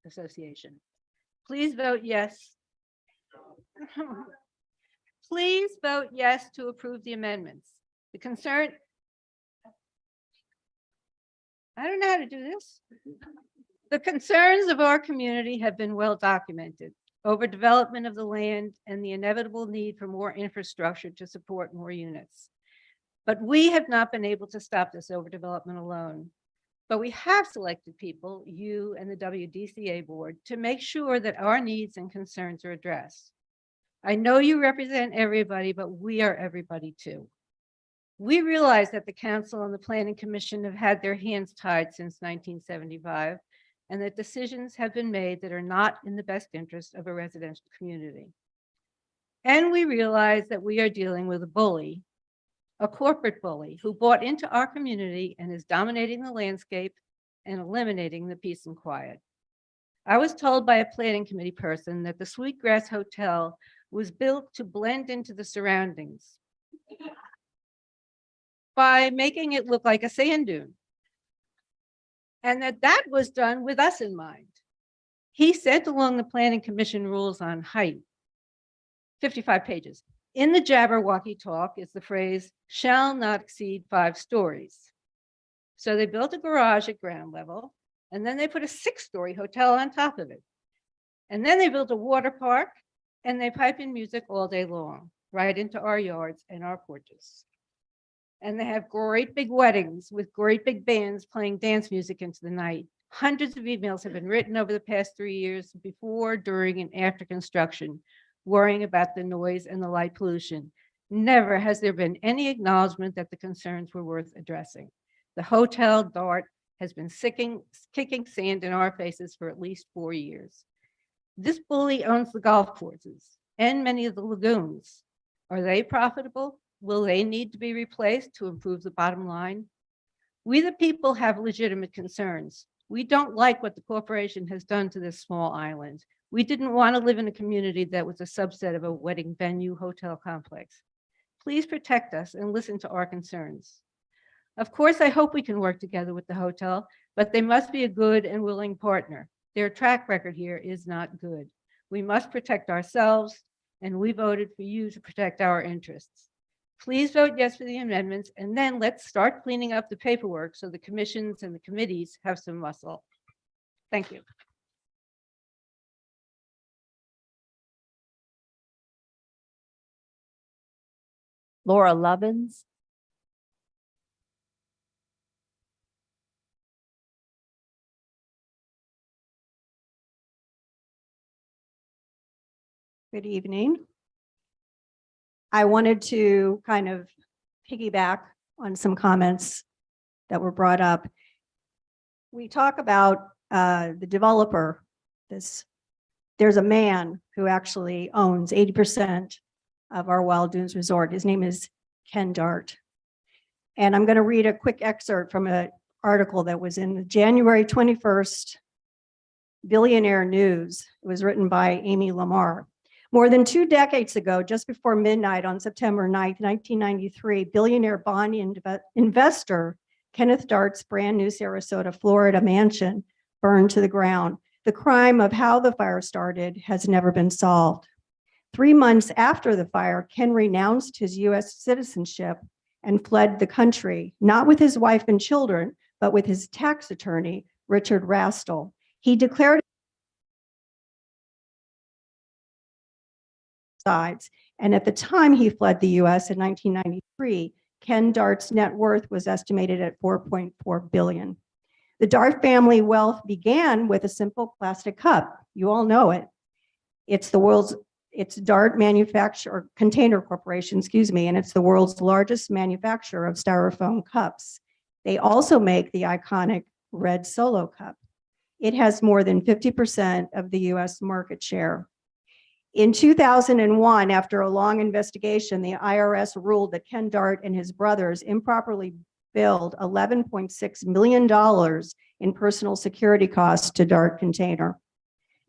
Association. Please vote yes. Please vote yes to approve the amendments. The concern, I don't know how to do this. The concerns of our community have been well documented. Overdevelopment of the land and the inevitable need for more infrastructure to support more units. But we have not been able to stop this overdevelopment alone. But we have selected people, you and the WDCA board, to make sure that our needs and concerns are addressed. I know you represent everybody, but we are everybody too. We realize that the council and the planning commission have had their hands tied since 1975, and that decisions have been made that are not in the best interest of a residential community. And we realize that we are dealing with a bully, a corporate bully who bought into our community and is dominating the landscape and eliminating the peace and quiet. I was told by a planning committee person that the Sweetgrass Hotel was built to blend into the surroundings by making it look like a sand dune. And that was done with us in mind. He sent along the planning commission rules on height, 55 pages. In the Jabberwocky talk is the phrase, shall not exceed 5 stories. So they built a garage at ground level, and then they put a 6-story hotel on top of it. And then they built a water park, and they pipe in music all day long, right into our yards and our porches. And they have great big weddings with great big bands playing dance music into the night. Hundreds of emails have been written over the past 3 years before, during, and after construction, worrying about the noise and the light pollution. Never has there been any acknowledgement that the concerns were worth addressing. The Hotel Dart has been kicking sand in our faces for at least 4 years. This bully owns the golf courses and many of the lagoons. Are they profitable? Will they need to be replaced to improve the bottom line? We, the people, have legitimate concerns. We don't like what the corporation has done to this small island. We didn't want to live in a community that was a subset of a wedding venue hotel complex. Please protect us and listen to our concerns. Of course, I hope we can work together with the hotel, but they must be a good and willing partner. Their track record here is not good. We must protect ourselves, and we voted for you to protect our interests. Please vote yes for the amendments, and then let's start cleaning up the paperwork so the commissions and the committees have some muscle. Thank you. Laura Lovins. Good evening. I wanted to kind of piggyback on some comments that were brought up. We talk about the developer. There's a man who actually owns 80% of our Wild Dunes Resort. His name is Ken Dart. And I'm going to read a quick excerpt from an article that was in the January 21st Billionaire News. It was written by Amy Lamar. More than 2 decades ago, just before midnight on September 9th, 1993, billionaire bond investor Kenneth Dart's brand new Sarasota, Florida mansion burned to the ground. The crime of how the fire started has never been solved. 3 months after the fire, Ken renounced his U.S. citizenship and fled the country, not with his wife and children, but with his tax attorney, Richard Rastel. He declared sides, and at the time he fled the U.S. in 1993, Ken Dart's net worth was estimated at $4.4 billion. The Dart family wealth began with a simple plastic cup. You all know it. It's Dart Manufacturer Container Corporation, and it's the world's largest manufacturer of styrofoam cups. They also make the iconic red Solo cup. It has more than 50% of the U.S. market share. In 2001, after a long investigation, the IRS ruled that Ken Dart and his brothers improperly billed $11.6 million in personal security costs to Dart Container.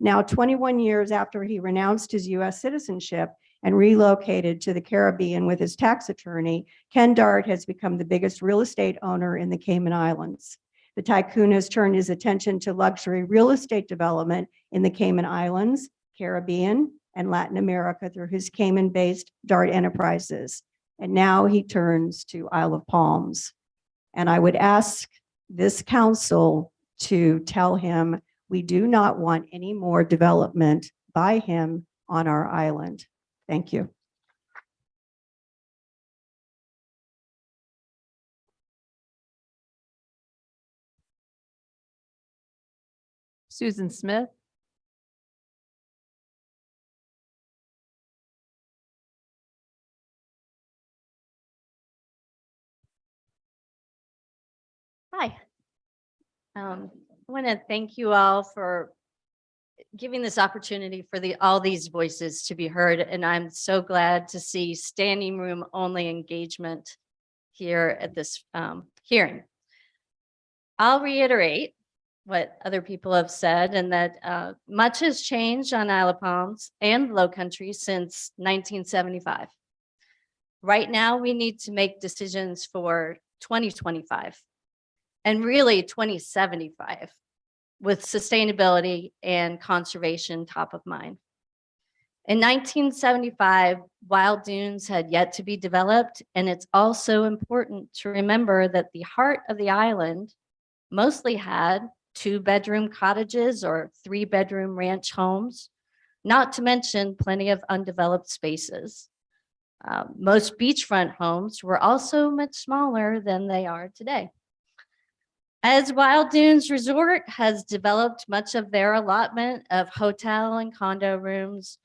Now, 21 years after he renounced his U.S. citizenship and relocated to the Caribbean with his tax attorney, Ken Dart has become the biggest real estate owner in the Cayman Islands. The tycoon has turned his attention to luxury real estate development in the Cayman Islands, Caribbean, and Latin America through his Cayman-based DART Enterprises. And now he turns to Isle of Palms. And I would ask this council to tell him we do not want any more development by him on our island. Thank you. Susan Smith. Hi. I want to thank you all for giving this opportunity for all these voices to be heard. And I'm so glad to see standing room only engagement here at this hearing. I'll reiterate what other people have said, and that much has changed on Isle of Palms and Low Country since 1975. Right now, we need to make decisions for 2025 and really 2075 with sustainability and conservation top of mind. In 1975, wild dunes had yet to be developed, and it's also important to remember that the heart of the island mostly had 2-bedroom cottages or 3-bedroom ranch homes, not to mention plenty of undeveloped spaces. Most beachfront homes were also much smaller than they are today. As Wild Dunes Resort has developed much of their allotment of hotel and condo rooms,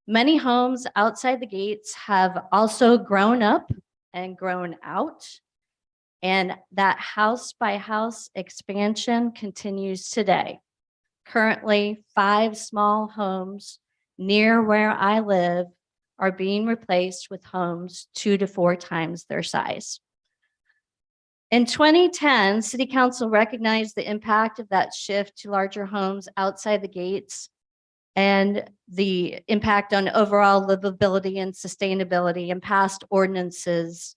many homes outside the gates have also grown up and grown out. And that house by house expansion continues today. Currently, 5 small homes near where I live are being replaced with homes 2 to 4 times their size. In 2010, City Council recognized the impact of that shift to larger homes outside the gates and the impact on overall livability and sustainability, and passed ordinances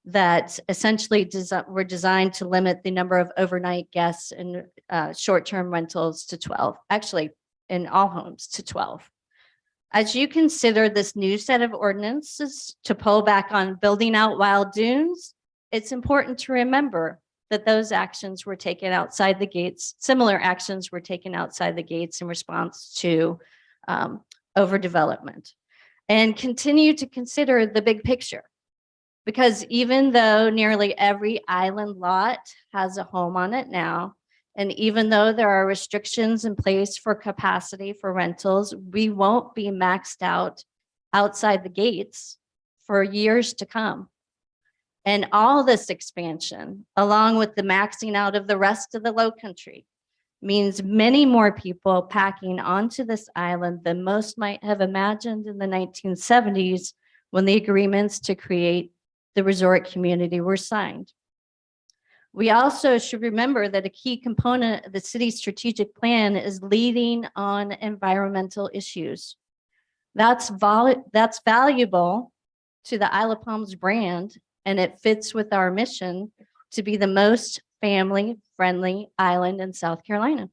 that essentially were designed to limit the number of overnight guests and short-term rentals to 12, actually in all homes to 12. As you consider this new set of ordinances to pull back on building out wild dunes, it's important to remember that those actions were taken outside the gates. Similar actions were taken outside the gates in response to overdevelopment. And continue to consider the big picture. Because even though nearly every island lot has a home on it now, and even though there are restrictions in place for capacity for rentals, we won't be maxed out outside the gates for years to come. And all this expansion, along with the maxing out of the rest of the Low Country, means many more people packing onto this island than most might have imagined in the 1970s when the agreements to create the resort community were signed. We also should remember that a key component of the city's strategic plan is leading on environmental issues. That's valuable to the Isle of Palms brand, and it fits with our mission to be the most family-friendly island in South Carolina.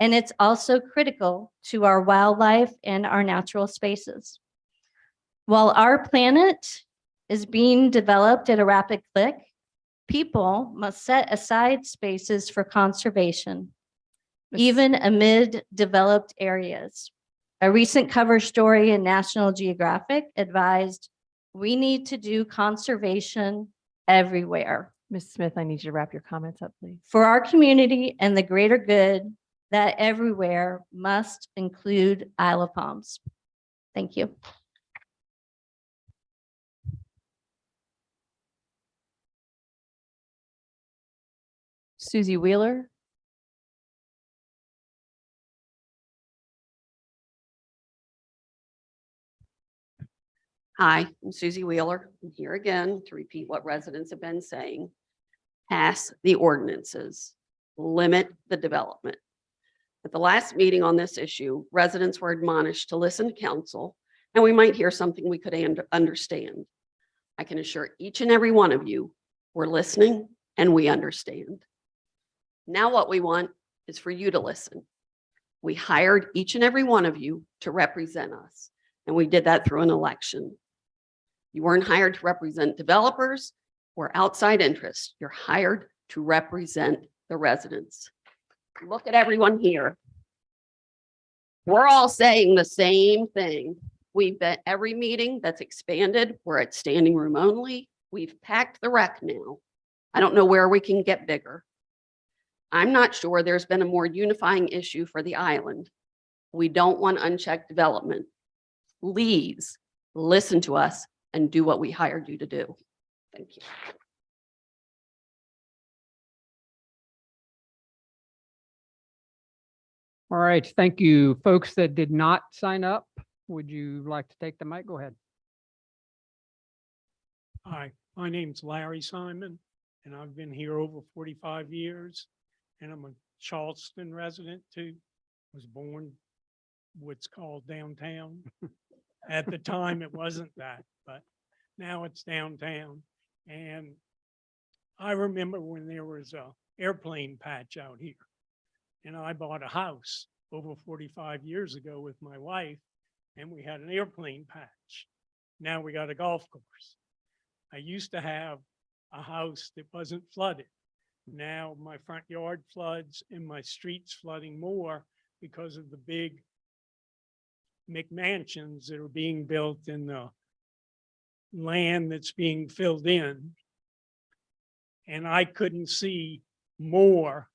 And it's also critical to our wildlife and our natural spaces. While our planet is being developed at a rapid clip, people must set aside spaces for conservation, even amid developed areas. A recent cover story in National Geographic advised we need to do conservation everywhere. Ms. Smith, I need you to wrap your comments up, please. For our community and the greater good, that everywhere must include Isle of Palms. Thank you. Susie Wheeler. Hi, I'm Susie Wheeler. I'm here again to repeat what residents have been saying. Pass the ordinances, limit the development. At the last meeting on this issue, residents were admonished to listen to council, and we might hear something we could understand. I can assure each and every one of you, we're listening and we understand. Now what we want is for you to listen. We hired each and every one of you to represent us, and we did that through an election. You weren't hired to represent developers or outside interests. You're hired to represent the residents. Look at everyone here. We're all saying the same thing. We've been every meeting that's expanded, we're at standing room only. We've packed the rec now. I don't know where we can get bigger. I'm not sure there's been a more unifying issue for the island. We don't want unchecked development. Please listen to us and do what we hired you to do. Thank you. All right, thank you. Folks that did not sign up, would you like to take the mic? Go ahead. Hi, my name's Larry Simon, and I've been here over 45 years, and I'm a Charleston resident too. Was born what's called downtown. At the time, it wasn't that, but now it's downtown. And I remember when there was a airplane patch out here, and I bought a house over 45 years ago with my wife, and we had an airplane patch. Now we got a golf course. I used to have a house that wasn't flooded. Now my front yard floods and my street's flooding more because of the big McMansions that are being built in the land that's being filled in. And I couldn't see more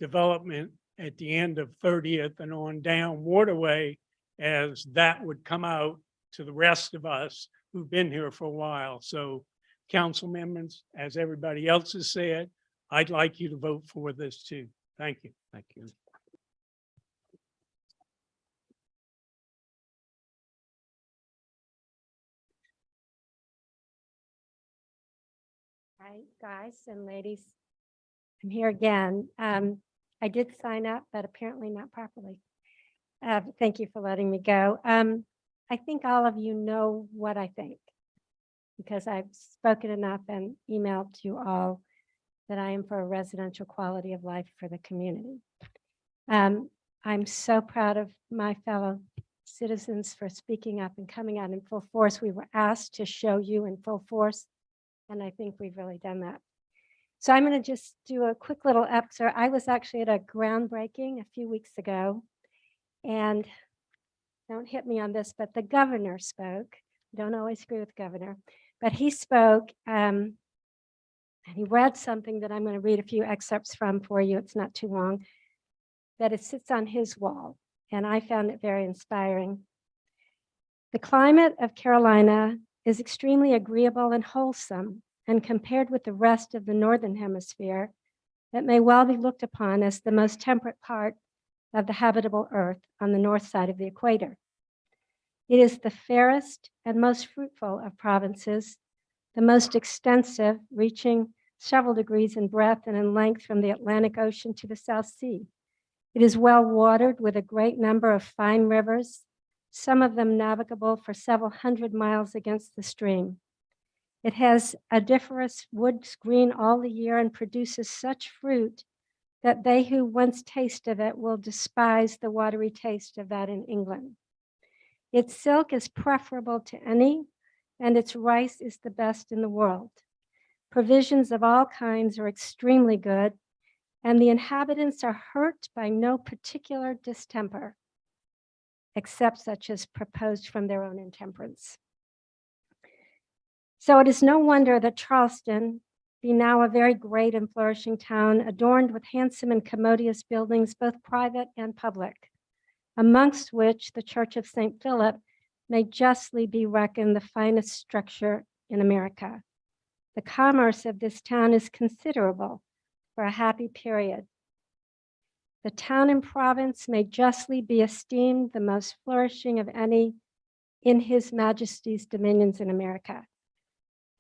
development at the end of 30th and on down Waterway, as that would come out to the rest of us who've been here for a while. So council members, as everybody else has said, I'd like you to vote for this too. Thank you. Thank you. Hi, guys and ladies. I'm here again. I did sign up, but apparently not properly. Thank you for letting me go. I think all of you know what I think, because I've spoken enough and emailed to you all that I am for a residential quality of life for the community. I'm so proud of my fellow citizens for speaking up and coming out in full force. We were asked to show you in full force, and I think we've really done that. So I'm going to just do a quick little excerpt. I was actually at a groundbreaking a few weeks ago, and don't hit me on this, but the governor spoke. I don't always agree with the governor, but he spoke and he read something that I'm going to read a few excerpts from for you. It's not too long, that it sits on his wall, and I found it very inspiring. The climate of Carolina is extremely agreeable and wholesome, and compared with the rest of the Northern Hemisphere, it may well be looked upon as the most temperate part of the habitable earth on the north side of the equator. It is the fairest and most fruitful of provinces, the most extensive, reaching several degrees in breadth and in length from the Atlantic Ocean to the South Sea. It is well watered with a great number of fine rivers, some of them navigable for several hundred miles against the stream. It has odoriferous woods green all the year and produces such fruit that they who once taste of it will despise the watery taste of that in England. Its silk is preferable to any, and its rice is the best in the world. Provisions of all kinds are extremely good, and the inhabitants are hurt by no particular distemper, except such as proposed from their own intemperance. So it is no wonder that Charleston be now a very great and flourishing town, adorned with handsome and commodious buildings, both private and public, amongst which the Church of St. Philip may justly be reckoned the finest structure in America. The commerce of this town is considerable for a happy period. The town and province may justly be esteemed the most flourishing of any in His Majesty's dominions in America.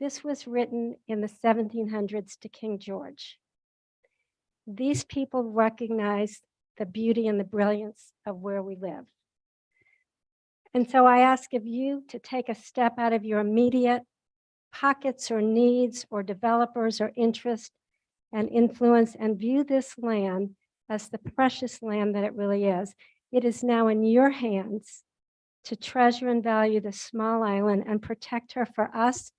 This was written in the 1700s to King George. These people recognize the beauty and the brilliance of where we live. And so I ask of you to take a step out of your immediate pockets or needs or developers or interest and influence and view this land as the precious land that it really is. It is now in your hands to treasure and value this small island and protect her for us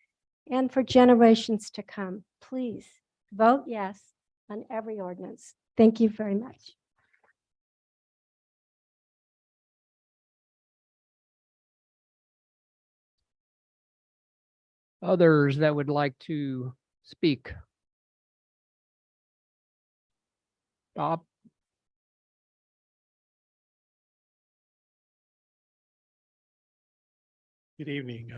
and for generations to come. Please vote yes on every ordinance. Thank you very much. Others that would like to speak? Bob? Good evening.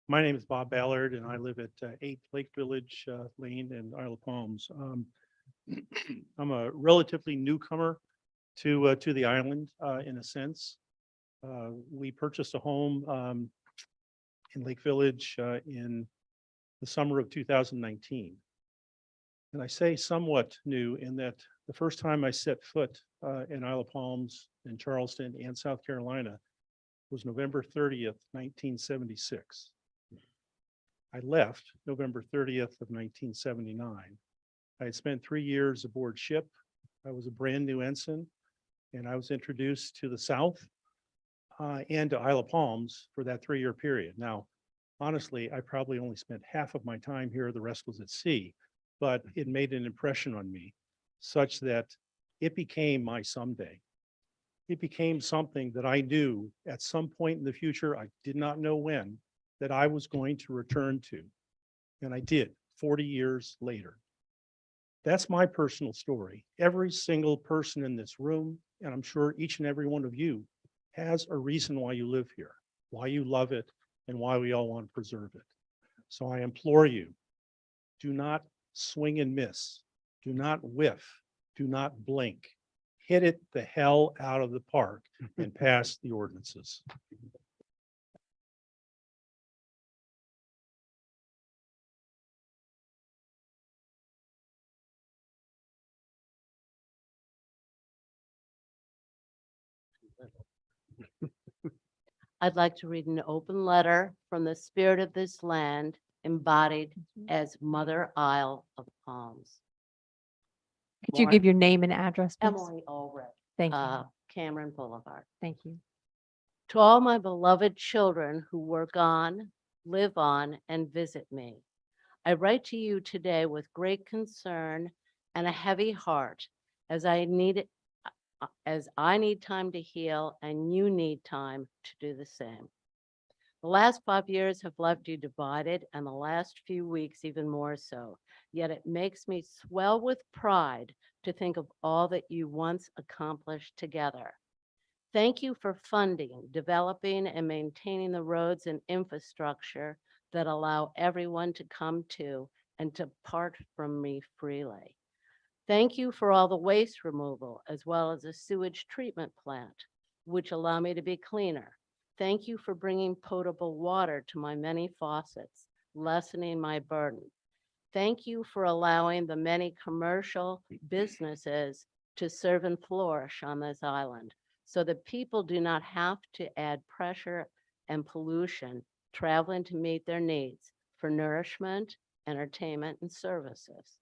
My name is Bob Ballard and I live at 8 Lake Village Lane in Isle of Palms. I'm a relatively newcomer to the island in a sense. We purchased a home in Lake Village in the summer of 2019. And I say somewhat new in that the first time I set foot in Isle of Palms, in Charleston and South Carolina was November 30th, 1976. I left November 30th of 1979. I had spent 3 years aboard ship. I was a brand new ensign, and I was introduced to the South and to Isle of Palms for that 3-year period. Now, honestly, I probably only spent half of my time here. The rest was at sea, but it made an impression on me such that it became my someday. It became something that I knew at some point in the future, I did not know when, that I was going to return to. And I did 40 years later. That's my personal story. Every single person in this room, and I'm sure each and every one of you, has a reason why you live here, why you love it, and why we all want to preserve it. So I implore you, do not swing and miss. Do not whiff. Do not blink. Hit it the hell out of the park and pass the ordinances. I'd like to read an open letter from the spirit of this land embodied as Mother Isle of Palms. Could you give your name and address, please? Emily Ulrich, Thank you. Cameron Boulevard. Thank you. To all my beloved children who work on, live on, and visit me, I write to you today with great concern and a heavy heart as I need time to heal and you need time to do the same. The last 5 years have left you divided and the last few weeks even more so. Yet it makes me swell with pride to think of all that you once accomplished together. Thank you for funding, developing, and maintaining the roads and infrastructure that allow everyone to come to and to part from me freely. Thank you for all the waste removal as well as a sewage treatment plant, which allow me to be cleaner. Thank you for bringing potable water to my many faucets, lessening my burden. Thank you for allowing the many commercial businesses to serve and flourish on this island so that people do not have to add pressure and pollution traveling to meet their needs for nourishment, entertainment, and services.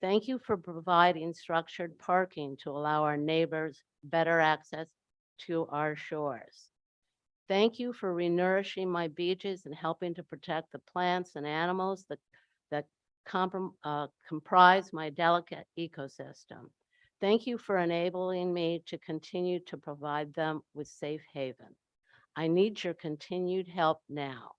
Thank you for providing structured parking to allow our neighbors better access to our shores. Thank you for renourishing my beaches and helping to protect the plants and animals that comprise my delicate ecosystem. Thank you for enabling me to continue to provide them with safe haven. I need your continued help now.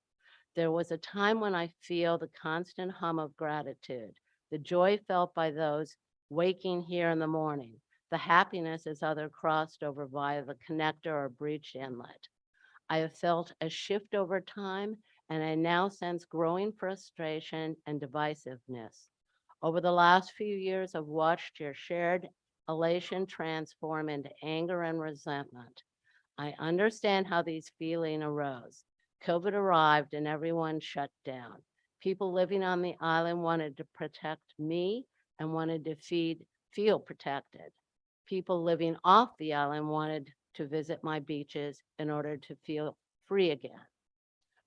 There was a time when I feel the constant hum of gratitude, the joy felt by those waking here in the morning, the happiness as others crossed over via the connector or breach inlet. I have felt a shift over time, and I now sense growing frustration and divisiveness. Over the last few years, I've watched your shared elation transform into anger and resentment. I understand how these feelings arose. COVID arrived and everyone shut down. People living on the island wanted to protect me and wanted to feel protected. People living off the island wanted to visit my beaches in order to feel free again.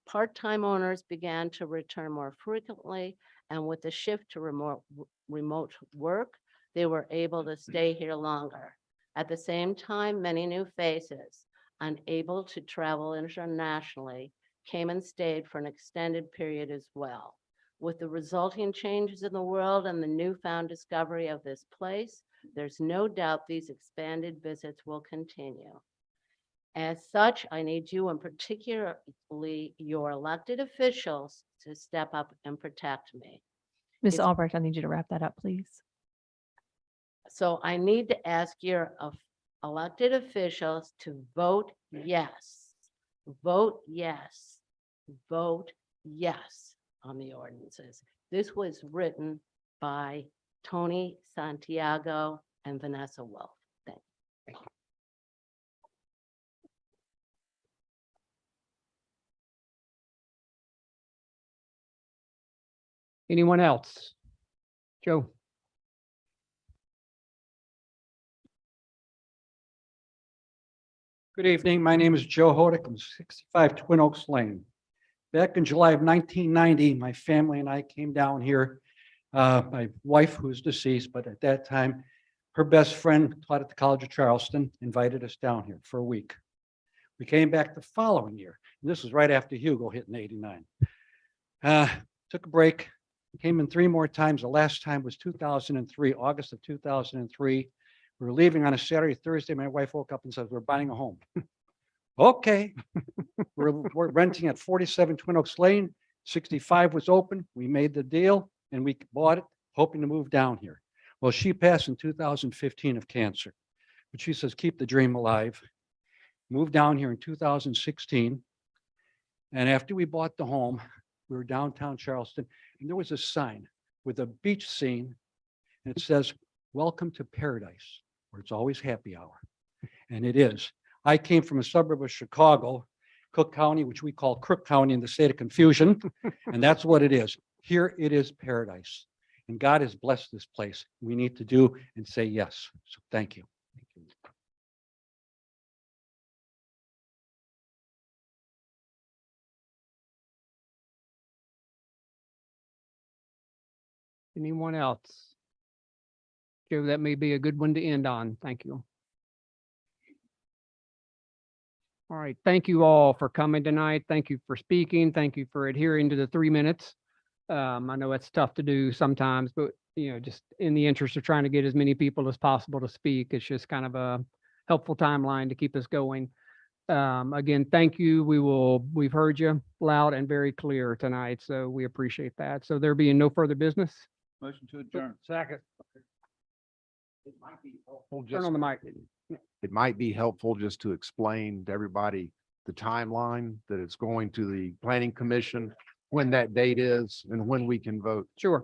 Part-time owners began to return more frequently And with the shift to remote work, they were able to stay here longer. At the same time, many new faces, unable to travel internationally, came and stayed for an extended period as well. With the resulting changes in the world and the newfound discovery of this place, there's no doubt these expanded visits will continue. As such, I need you and particularly your elected officials to step up and protect me. Ms. It's- Albrecht, I need you to wrap that up, please. So I need to ask your elected officials to vote yes, vote yes, vote yes on the ordinances. This was written by Tony Santiago and Vanessa Wolf. Thank you. Anyone else? Joe? Good evening. My name is Joe Hodick. I'm 65 Twin Oaks Lane. Back in July of 1990, my family and I came down here. My wife, who's deceased, but at that time, her best friend taught at the College of Charleston, invited us down here for a week. We came back the following year. And this was right after Hugo hit in '89. Took a break, came in 3 more times. The last time was 2003, August of 2003. We were leaving on a Saturday, Thursday. My wife woke up and said, "We're buying a home." Okay. We're renting at 47 Twin Oaks Lane. 65 was open. We made the deal and we bought it, hoping to move down here. Well, she passed in 2015 of cancer, but she says, keep the dream alive. Moved down here in 2016. And after we bought the home, we were downtown Charleston, and there was a sign with a beach scene. And it says, "Welcome to paradise," where it's always happy hour. And it is. I came from a suburb of Chicago, Cook County, which we call Crook County in the state of confusion. And that's what it is. Here it is paradise. And God has blessed this place. We need to do and say yes. So thank you. Anyone else? Joe, that may be a good one to end on. Thank you. All right, thank you all for coming tonight. Thank you for speaking. Thank you for adhering to the 3 minutes. I know it's tough to do sometimes, but just in the interest of trying to get as many people as possible to speak, it's just kind of a helpful timeline to keep us going. Again, thank you. We've heard you loud and very clear tonight, so we appreciate that. So there being no further business, Motion to adjourn. second, It might be helpful turn just, on the mic. it might be helpful just to explain to everybody the timeline that it's going to the planning commission, when that date is and when we can vote. Sure.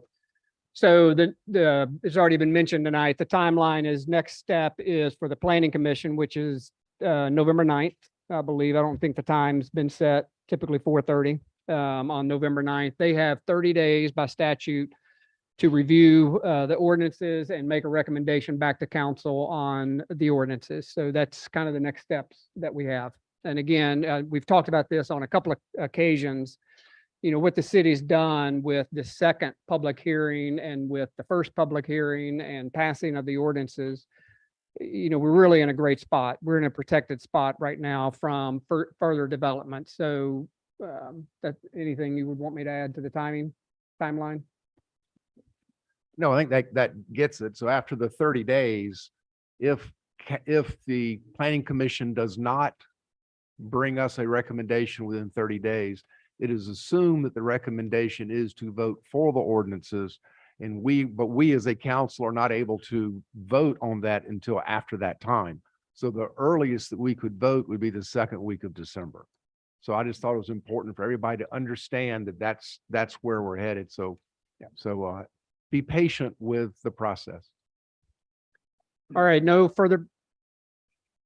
So it's already been mentioned tonight. The timeline is next step is for the planning commission, which is November 9th, I believe. I don't think the time's been set, typically 4:30 on November 9th. They have 30 days by statute to review the ordinances and make a recommendation back to council on the ordinances. So that's kind of the next steps that we have. And again, we've talked about this on a couple of occasions. What the city's done with the second public hearing and with the first public hearing and passing of the ordinances, we're really in a great spot. We're in a protected spot right now from further development. So that anything you would want me to add to the timeline? No, I think that gets it. So after the 30 days, if the planning commission does not bring us a recommendation within 30 days, it is assumed that the recommendation is to vote for the ordinances. But we as a council are not able to vote on that until after that time. So the earliest that we could vote would be the second week of December. So I just thought it was important for everybody to understand that that's where we're headed. So, be patient with the process. All right, no further.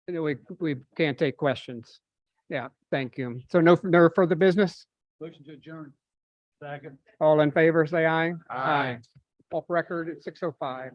We can't take questions. Yeah, thank you. So no further business? Motion to adjourn. Second. All in favor, say aye. Aye. Off record at 6:05.